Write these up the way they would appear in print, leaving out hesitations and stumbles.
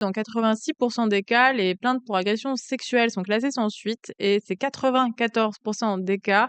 Dans 86% des cas, les plaintes pour agression sexuelle sont classées sans suite et c'est 94% des cas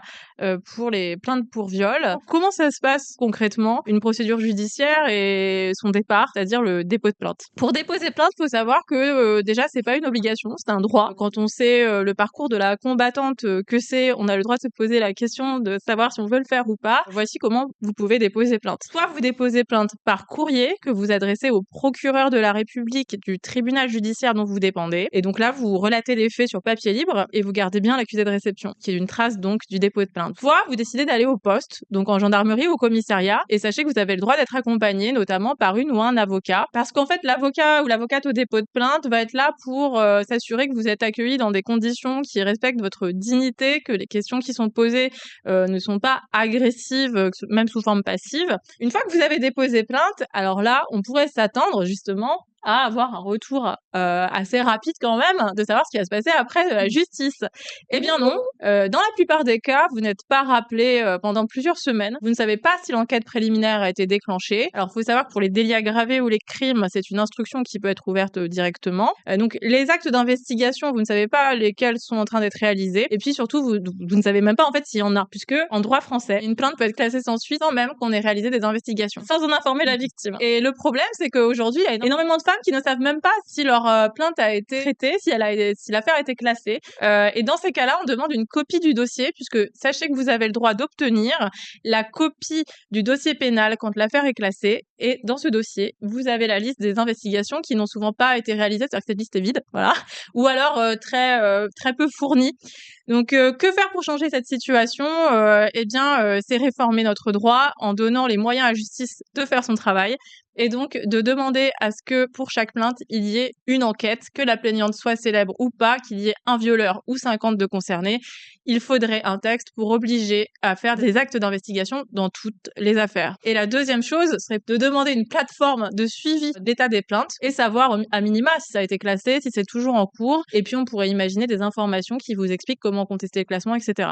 pour les plaintes pour viol. Comment ça se passe concrètement, une procédure judiciaire et son départ, c'est-à-dire le dépôt de plainte? Pour déposer plainte, il faut savoir que déjà, c'est pas une obligation, c'est un droit. Quand on sait le parcours de la combattante que c'est, on a le droit de se poser la question de savoir si on veut le faire ou pas. Voici comment vous pouvez déposer plainte. Soit vous déposez plainte par courrier que vous adressez au procureur de la République du tribunal judiciaire dont vous dépendez. Et donc là, vous relatez les faits sur papier libre et vous gardez bien l'accusé de réception, qui est une trace donc du dépôt de plainte. Soit vous décidez d'aller au poste, donc en gendarmerie ou au commissariat, et sachez que vous avez le droit d'être accompagné, notamment par une ou un avocat, parce qu'en fait, l'avocat ou l'avocate au dépôt de plainte va être là pour s'assurer que vous êtes accueilli dans des conditions qui respectent votre dignité, que les questions qui sont posées ne sont pas agressives, même sous forme passive. Une fois que vous avez déposé plainte, alors là, on pourrait s'attendre justement à avoir un retour assez rapide quand même, de savoir ce qui va se passer après de la justice. Eh bien non, dans la plupart des cas, vous n'êtes pas rappelé pendant plusieurs semaines. Vous ne savez pas si l'enquête préliminaire a été déclenchée. Alors, il faut savoir que pour les délits aggravés ou les crimes, c'est une instruction qui peut être ouverte directement. Donc, les actes d'investigation, vous ne savez pas lesquels sont en train d'être réalisés. Et puis surtout, vous ne savez même pas en fait s'il y en a, puisque en droit français, une plainte peut être classée sans suite sans même qu'on ait réalisé des investigations, sans en informer la victime. Et le problème, c'est qu'aujourd'hui, il y a énormément de femmes qui ne savent même pas si leur plainte a été traitée, si l'affaire a été classée. Et dans ces cas-là, on demande une copie du dossier, puisque sachez que vous avez le droit d'obtenir la copie du dossier pénal quand l'affaire est classée. Et dans ce dossier, vous avez la liste des investigations qui n'ont souvent pas été réalisées, c'est-à-dire que cette liste est vide, voilà, ou alors très peu fournie. Donc, que faire pour changer cette situation? Eh bien, c'est réformer notre droit en donnant les moyens à la justice de faire son travail et donc de demander à ce que pour chaque plainte, il y ait une enquête, que la plaignante soit célèbre ou pas, qu'il y ait un violeur ou 50 de concernés. Il faudrait un texte pour obliger à faire des actes d'investigation dans toutes les affaires. Et la deuxième chose serait de demander une plateforme de suivi d'état des plaintes et savoir à minima si ça a été classé, si c'est toujours en cours. Et puis on pourrait imaginer des informations qui vous expliquent comment contester le classement, etc.